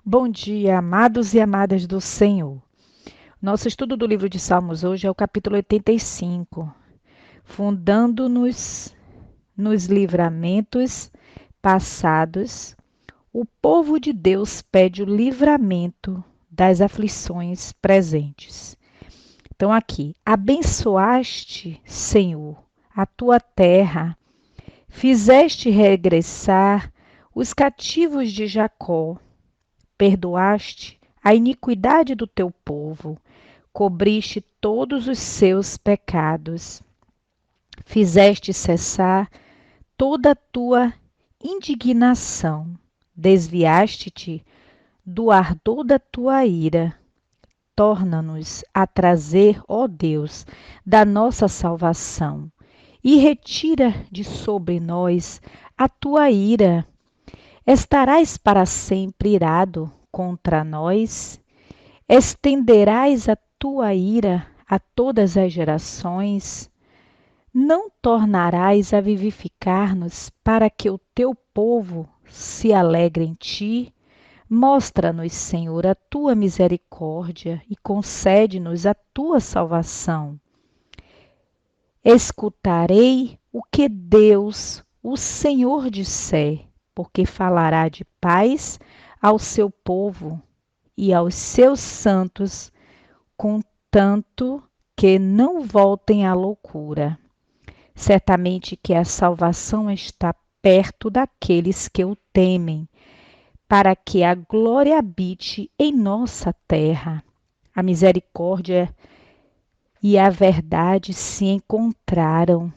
Bom dia, amados e amadas do Senhor. Nosso estudo do livro de Salmos hoje é o capítulo 85. Fundando-nos nos livramentos passados, o povo de Deus pede o livramento das aflições presentes. Então, aqui, abençoaste, Senhor, a tua terra, fizeste regressar os cativos de Jacó, perdoaste a iniquidade do teu povo, cobriste todos os seus pecados, fizeste cessar toda a tua indignação, desviaste-te do ardor da tua ira. Torna-nos a trazer, ó Deus, da nossa salvação, e retira de sobre nós a tua ira. Estarás para sempre irado contra nós? Estenderás a tua ira a todas as gerações? Não tornarás a vivificar-nos para que o teu povo se alegre em ti? Mostra-nos, Senhor, a tua misericórdia e concede-nos a tua salvação. Escutarei o que Deus, o Senhor, disser, porque falará de paz ao seu povo e aos seus santos, contanto que não voltem à loucura. Certamente que a salvação está perto daqueles que o temem, para que a glória habite em nossa terra. A misericórdia e a verdade se encontraram,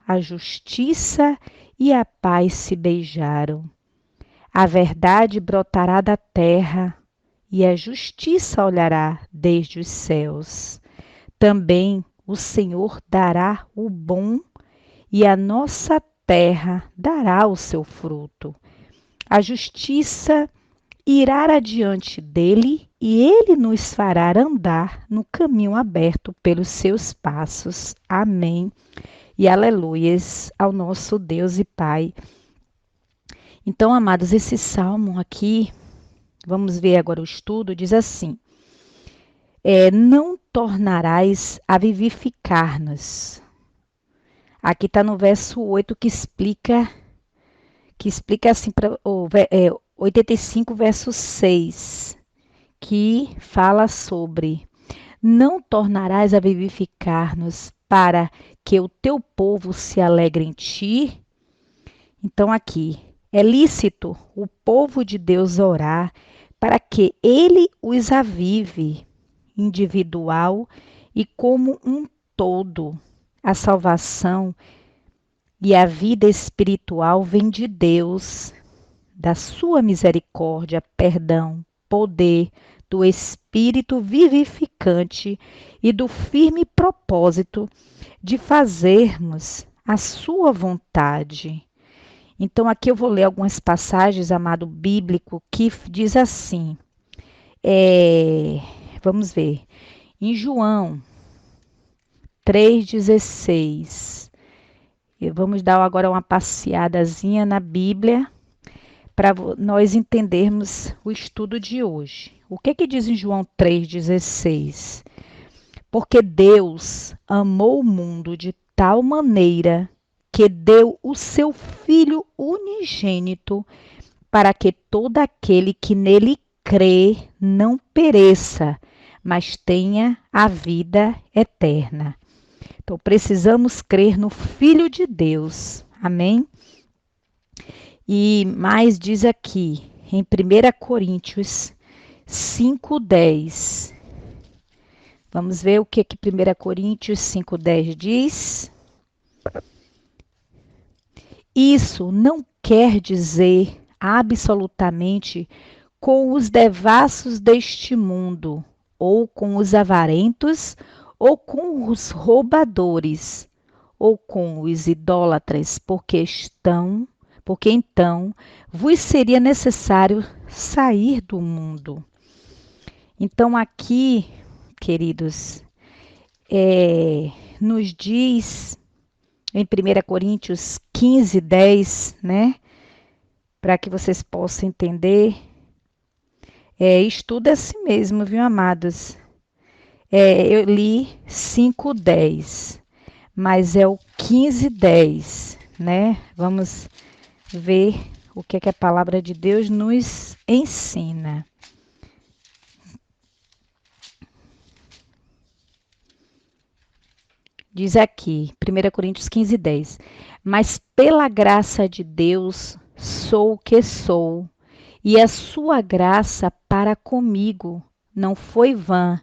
a justiça e a paz se beijaram. A verdade brotará da terra e a justiça olhará desde os céus. Também o Senhor dará o bom e a nossa terra dará o seu fruto. A justiça irá adiante dele e ele nos fará andar no caminho aberto pelos seus passos. Amém. E aleluias ao nosso Deus e Pai. Então, amados, esse salmo aqui, vamos ver agora o estudo, diz assim: não tornarás a vivificar-nos. Aqui está no verso 8 que explica assim, 85, verso 6, que fala sobre: não tornarás a vivificar-nos para que o teu povo se alegre em ti. Então, aqui, é lícito o povo de Deus orar para que ele os avive, individual e como um todo. A salvação e a vida espiritual vem de Deus, da sua misericórdia, perdão, poder, do Espírito vivificante e do firme propósito de fazermos a sua vontade. Então, aqui eu vou ler algumas passagens, amado bíblico, que diz assim, vamos ver, em João 3,16. Vamos dar agora uma passeadazinha na Bíblia para nós entendermos o estudo de hoje. O que diz em João 3,16? Porque Deus amou o mundo de tal maneira que deu o seu Filho unigênito para que todo aquele que nele crê não pereça, mas tenha a vida eterna. Então, precisamos crer no Filho de Deus. Amém? E mais diz aqui, em 1 Coríntios 5,10. Vamos ver o que 1 Coríntios 5,10 diz. Isso não quer dizer absolutamente com os devassos deste mundo, ou com os avarentos, ou com os roubadores, ou com os idólatras, porque então vos seria necessário sair do mundo. Então aqui, queridos, nos diz em 1 Coríntios 15:10, né? Para que vocês possam entender, Estudo assim mesmo, viu, amados? Eu li 5:10, mas é o 15:10, né? Vamos ver o que é que a palavra de Deus nos ensina. Diz aqui, 1 Coríntios 15:10. Mas pela graça de Deus sou o que sou, e a sua graça para comigo não foi vã.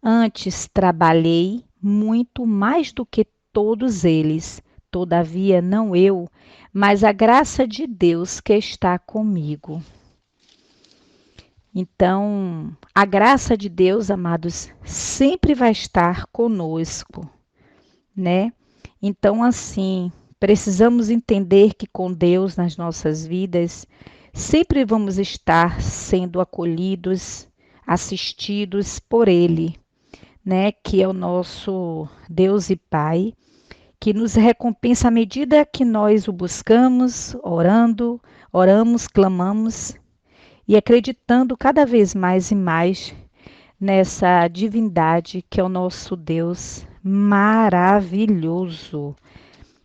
Antes trabalhei muito mais do que todos eles. Todavia, não eu, mas a graça de Deus que está comigo. Então, a graça de Deus, amados, sempre vai estar conosco, né? Então, assim, precisamos entender que com Deus nas nossas vidas, sempre vamos estar sendo acolhidos, assistidos por Ele, né? Que é o nosso Deus e Pai, que nos recompensa à medida que nós o buscamos, oramos, clamamos e acreditando cada vez mais e mais nessa divindade que é o nosso Deus maravilhoso.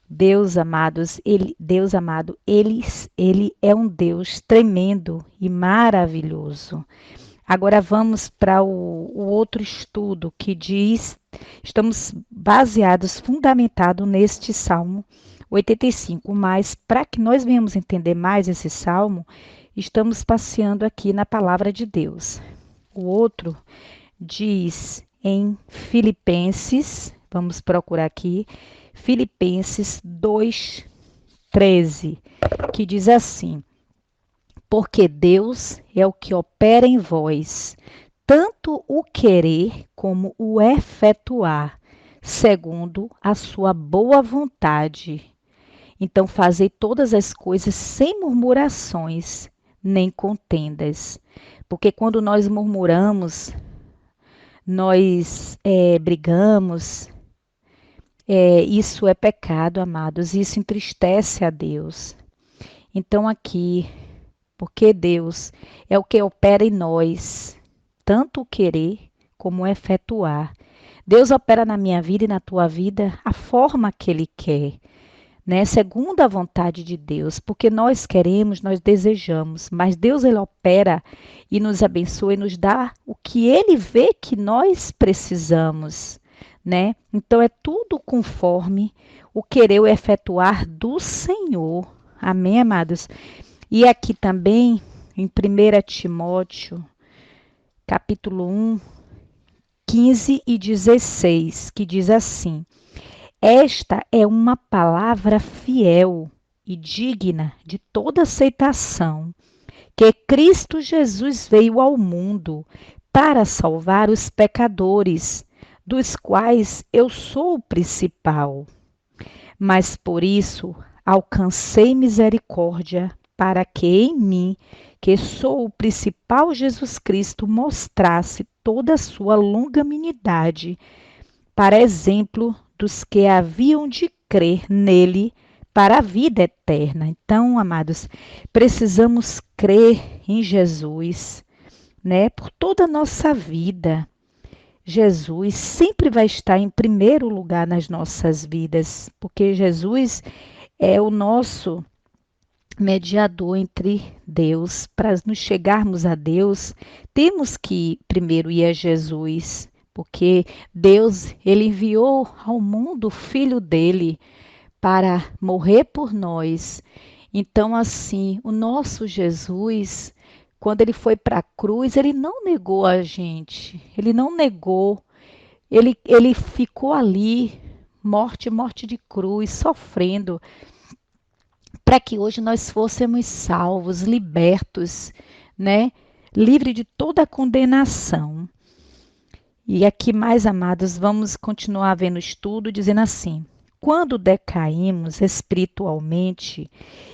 Deus amado, ele é um Deus tremendo e maravilhoso. Agora vamos para o outro estudo que diz, estamos baseados, fundamentados neste Salmo 85, mas para que nós venhamos entender mais esse Salmo, estamos passeando aqui na palavra de Deus. O outro diz em Filipenses, vamos procurar aqui, Filipenses 2:13, que diz assim: porque Deus é o que opera em vós, tanto o querer como o efetuar, segundo a sua boa vontade. Então, fazei todas as coisas sem murmurações, nem contendas. Porque quando nós murmuramos, nós brigamos, isso é pecado, amados, isso entristece a Deus. Então, aqui, porque Deus é o que opera em nós, tanto o querer como o efetuar. Deus opera na minha vida e na tua vida a forma que Ele quer, né? Segundo a vontade de Deus, porque nós queremos, nós desejamos, mas Deus Ele opera e nos abençoa e nos dá o que Ele vê que nós precisamos, né? Então é tudo conforme o querer o efetuar do Senhor. Amém, amados? E aqui também, em 1 Timóteo, capítulo 1, 15 e 16, que diz assim: esta é uma palavra fiel e digna de toda aceitação, que Cristo Jesus veio ao mundo para salvar os pecadores, dos quais eu sou o principal. Mas por isso alcancei misericórdia, para que em mim, que sou o principal, Jesus Cristo mostrasse toda a sua longanimidade, para exemplo dos que haviam de crer nele para a vida eterna. Então, amados, precisamos crer em Jesus, né? Por toda a nossa vida. Jesus sempre vai estar em primeiro lugar nas nossas vidas, porque Jesus é o nosso mediador entre Deus. Para nos chegarmos a Deus, temos que primeiro ir a Jesus, porque Deus, ele enviou ao mundo o filho dele para morrer por nós. Então, assim, o nosso Jesus, quando ele foi para a cruz, ele não negou a gente, ele não negou, ele ficou ali, morte de cruz, sofrendo, para que hoje nós fôssemos salvos, libertos, né? Livre de toda a condenação. E aqui, mais amados, vamos continuar vendo o estudo dizendo assim: quando decaímos espiritualmente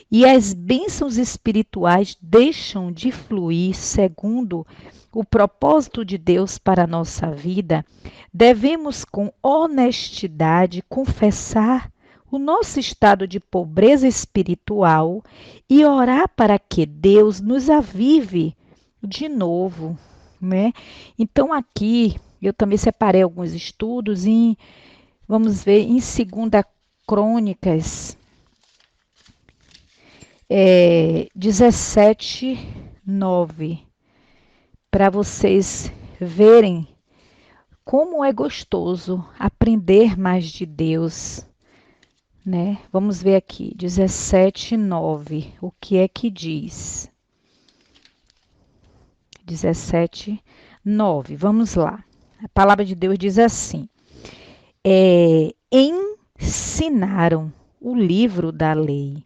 e as bênçãos espirituais deixam de fluir segundo o propósito de Deus para a nossa vida, devemos com honestidade confessar o nosso estado de pobreza espiritual e orar para que Deus nos avive de novo, né? Então aqui eu também separei alguns estudos em, vamos ver, em Segunda Crônicas 17:9, para vocês verem como é gostoso aprender mais de Deus, né? Vamos ver aqui, 17:9, o que é que diz? 17:9, vamos lá. A palavra de Deus diz assim: ensinaram o livro da lei.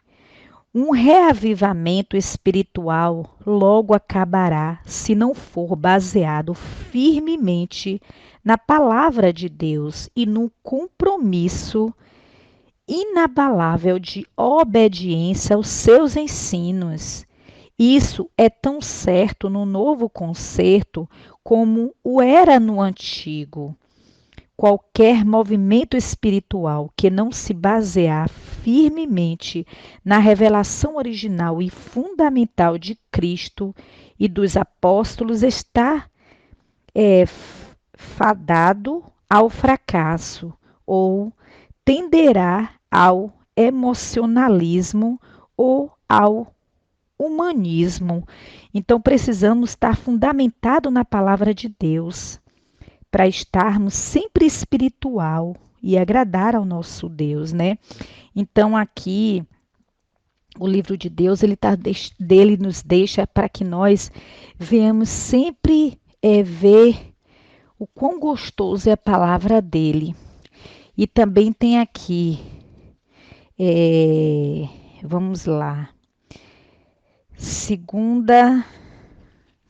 Um reavivamento espiritual logo acabará se não for baseado firmemente na palavra de Deus e no compromisso inabalável de obediência aos seus ensinos. Isso é tão certo no novo concerto como o era no antigo. Qualquer movimento espiritual que não se basear firmemente na revelação original e fundamental de Cristo e dos apóstolos está fadado ao fracasso ou tenderá ao emocionalismo ou ao humanismo. Então precisamos estar fundamentado na palavra de Deus para estarmos sempre espiritual e agradar ao nosso Deus, né? Então aqui o livro de Deus dele nos deixa para que nós venhamos sempre ver o quão gostoso é a palavra dele. E também tem aqui, vamos lá,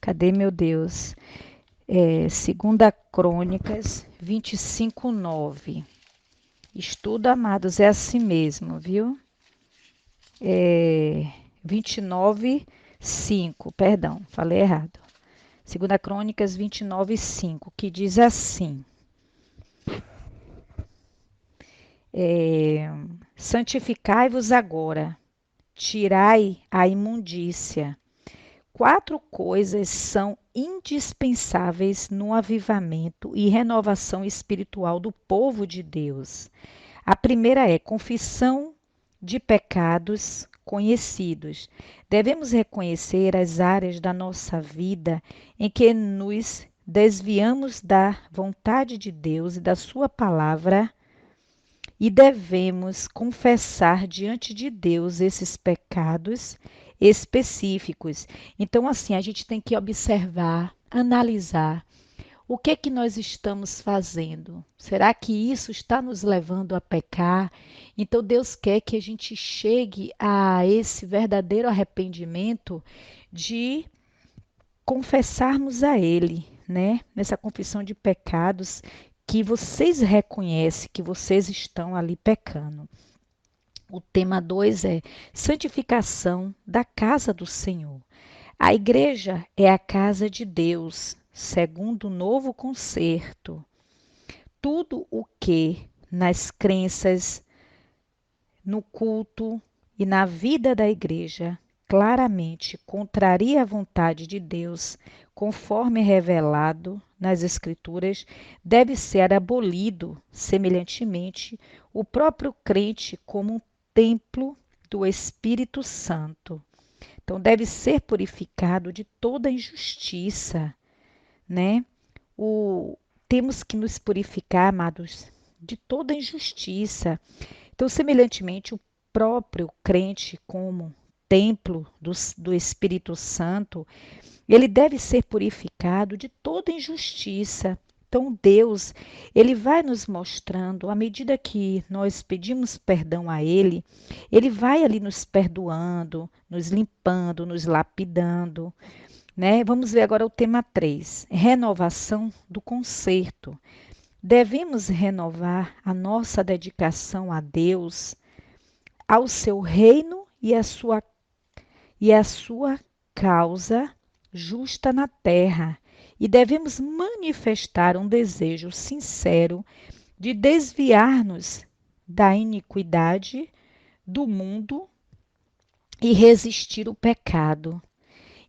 cadê meu Deus? Segunda Crônicas 25:9. Estudo, amados, é assim mesmo, viu? 29:5, perdão, falei errado. Segunda Crônicas 29:5, que diz assim: santificai-vos agora, tirai a imundícia. 4 coisas são indispensáveis no avivamento e renovação espiritual do povo de Deus. A primeira é confissão de pecados conhecidos. Devemos reconhecer as áreas da nossa vida em que nos desviamos da vontade de Deus e da sua palavra e devemos confessar diante de Deus esses pecados específicos. Então, assim, a gente tem que observar, analisar o que é que nós estamos fazendo. Será que isso está nos levando a pecar? Então, Deus quer que a gente chegue a esse verdadeiro arrependimento de confessarmos a Ele, né? Nessa confissão de pecados que vocês reconhecem que vocês estão ali pecando. O tema 2 é santificação da casa do Senhor. A igreja é a casa de Deus, segundo o novo concerto. Tudo o que nas crenças, no culto e na vida da igreja claramente contraria a vontade de Deus, conforme revelado nas Escrituras, deve ser abolido. Semelhantemente, o próprio crente como um templo do Espírito Santo. Então, deve ser purificado de toda injustiça, né? Temos que nos purificar, amados, de toda injustiça. Então, semelhantemente, o próprio crente, como templo do Espírito Santo, ele deve ser purificado de toda injustiça. Então, Deus, ele vai nos mostrando, à medida que nós pedimos perdão a ele vai ali nos perdoando, nos limpando, nos lapidando, né? Vamos ver agora o tema 3, renovação do concerto. Devemos renovar a nossa dedicação a Deus, ao seu reino e a sua causa justa na terra. E devemos manifestar um desejo sincero de desviar-nos da iniquidade do mundo e resistir o pecado.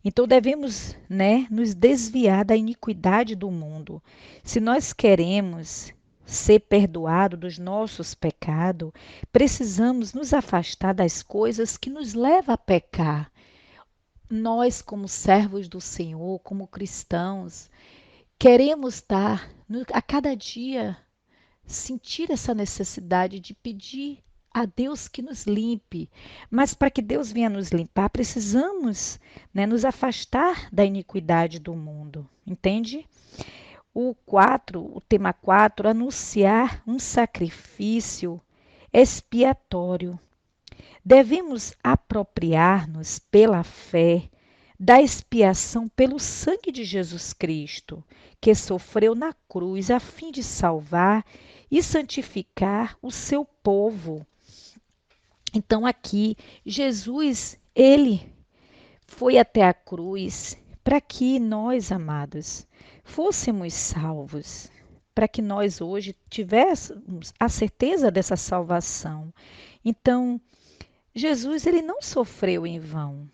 Então devemos, né, nos desviar da iniquidade do mundo. Se nós queremos ser perdoados dos nossos pecados, precisamos nos afastar das coisas que nos levam a pecar. Nós, como servos do Senhor, como cristãos, queremos estar a cada dia sentir essa necessidade de pedir a Deus que nos limpe. Mas para que Deus venha nos limpar, precisamos, né, nos afastar da iniquidade do mundo. Entende? O tema 4, anunciar um sacrifício expiatório. Devemos apropriar-nos pela fé da expiação pelo sangue de Jesus Cristo, que sofreu na cruz a fim de salvar e santificar o seu povo. Então aqui Jesus, ele foi até a cruz para que nós, amados, fôssemos salvos, para que nós hoje tivéssemos a certeza dessa salvação. Então, Jesus, ele não sofreu em vão.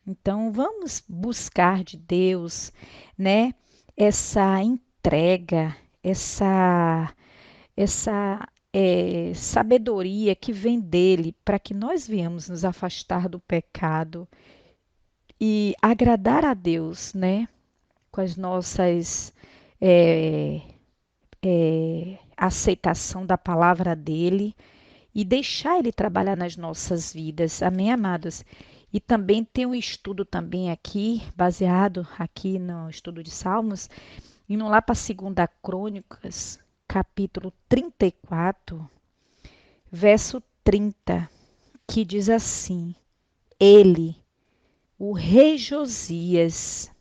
Então, vamos buscar de Deus, né, essa entrega, essa sabedoria que vem dele, para que nós venhamos nos afastar do pecado e agradar a Deus, né, com as nossas é, aceitação da palavra dele e deixar ele trabalhar nas nossas vidas. Amém, amados? E também tem um estudo também aqui, baseado aqui no estudo de Salmos, indo lá para 2 Crônicas, capítulo 34, verso 30, que diz assim: Ele, o rei Josias,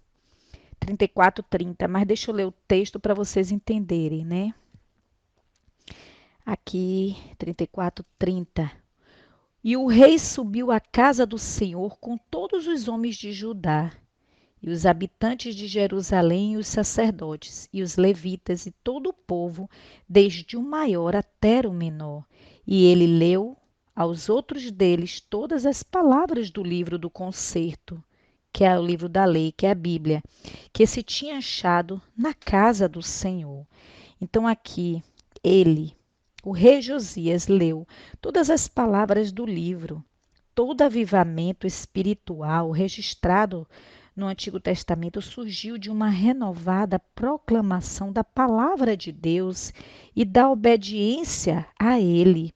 34:30, mas deixa eu ler o texto para vocês entenderem, né? Aqui, 34:30. E o rei subiu à casa do Senhor com todos os homens de Judá, e os habitantes de Jerusalém, e os sacerdotes, e os levitas, e todo o povo, desde o maior até o menor. E ele leu aos outros deles todas as palavras do livro do concerto, que é o livro da lei, que é a Bíblia, que se tinha achado na casa do Senhor. Então aqui, ele, o rei Josias, leu todas as palavras do livro. Todo avivamento espiritual registrado no Antigo Testamento surgiu de uma renovada proclamação da palavra de Deus e da obediência a ele.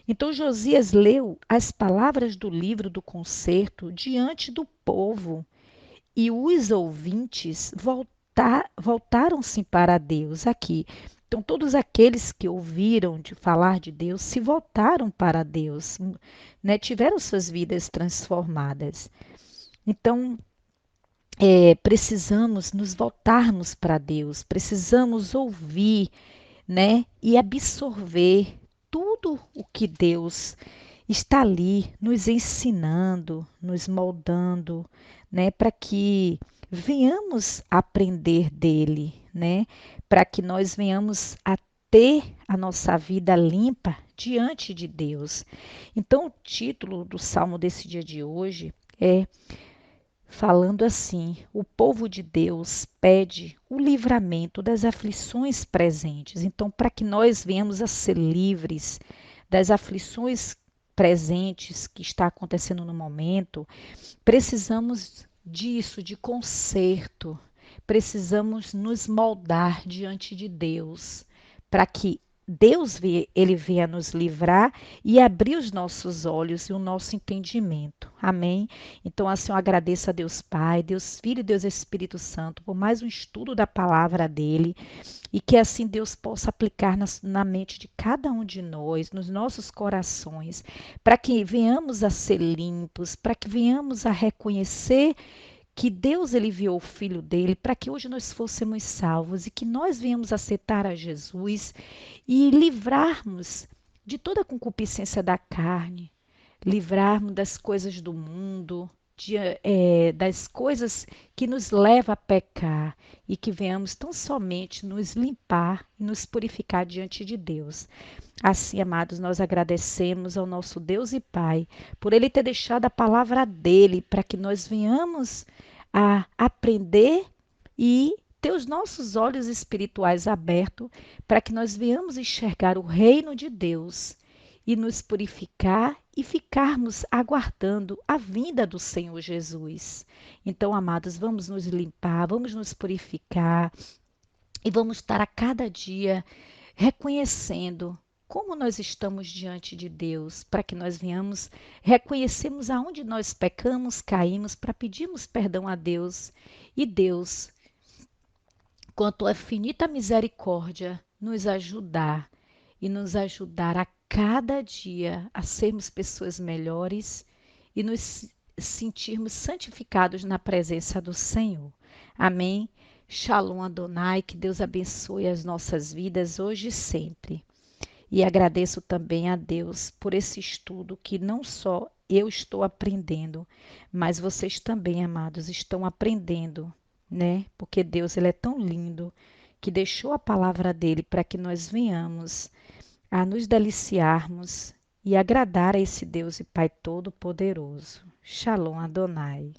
Então Josias leu as palavras do livro do concerto diante do povo e os ouvintes voltaram-se para Deus aqui. Então, todos aqueles que ouviram de falar de Deus se voltaram para Deus, né? Tiveram suas vidas transformadas. Então, precisamos nos voltarmos para Deus, precisamos ouvir, né? E absorver tudo o que Deus está ali nos ensinando, nos moldando, né? Para que venhamos aprender dele, né? Para que nós venhamos a ter a nossa vida limpa diante de Deus. Então, o título do salmo desse dia de hoje é falando assim: o povo de Deus pede o livramento das aflições presentes. Então, para que nós venhamos a ser livres das aflições presentes que está acontecendo no momento, precisamos disso, de conserto. Precisamos nos moldar diante de Deus, para que Deus ele venha nos livrar e abrir os nossos olhos e o nosso entendimento. Amém? Então, assim, eu agradeço a Deus Pai, Deus Filho e Deus Espírito Santo por mais um estudo da palavra dele e que assim Deus possa aplicar na mente de cada um de nós, nos nossos corações, para que venhamos a ser limpos, para que venhamos a reconhecer que Deus ele enviou o Filho dele para que hoje nós fôssemos salvos e que nós venhamos aceitar a Jesus e livrarmos de toda a concupiscência da carne, livrarmos das coisas do mundo, das coisas que nos levam a pecar e que venhamos tão somente nos limpar e nos purificar diante de Deus. Assim, amados, nós agradecemos ao nosso Deus e Pai por Ele ter deixado a palavra dele para que nós venhamos a aprender e ter os nossos olhos espirituais abertos para que nós venhamos enxergar o reino de Deus e nos purificar e ficarmos aguardando a vinda do Senhor Jesus. Então, amados, vamos nos limpar, vamos nos purificar e vamos estar a cada dia reconhecendo como nós estamos diante de Deus, para que nós venhamos reconhecermos aonde nós pecamos, caímos, para pedirmos perdão a Deus e Deus, quanto à finita misericórdia, nos ajudar a cada dia a sermos pessoas melhores e nos sentirmos santificados na presença do Senhor. Amém. Shalom Adonai, que Deus abençoe as nossas vidas hoje e sempre. E agradeço também a Deus por esse estudo que não só eu estou aprendendo, mas vocês também, amados, estão aprendendo, né? Porque Deus, ele é tão lindo que deixou a palavra dele para que nós venhamos a nos deliciarmos e agradar a esse Deus e Pai Todo-Poderoso. Shalom Adonai.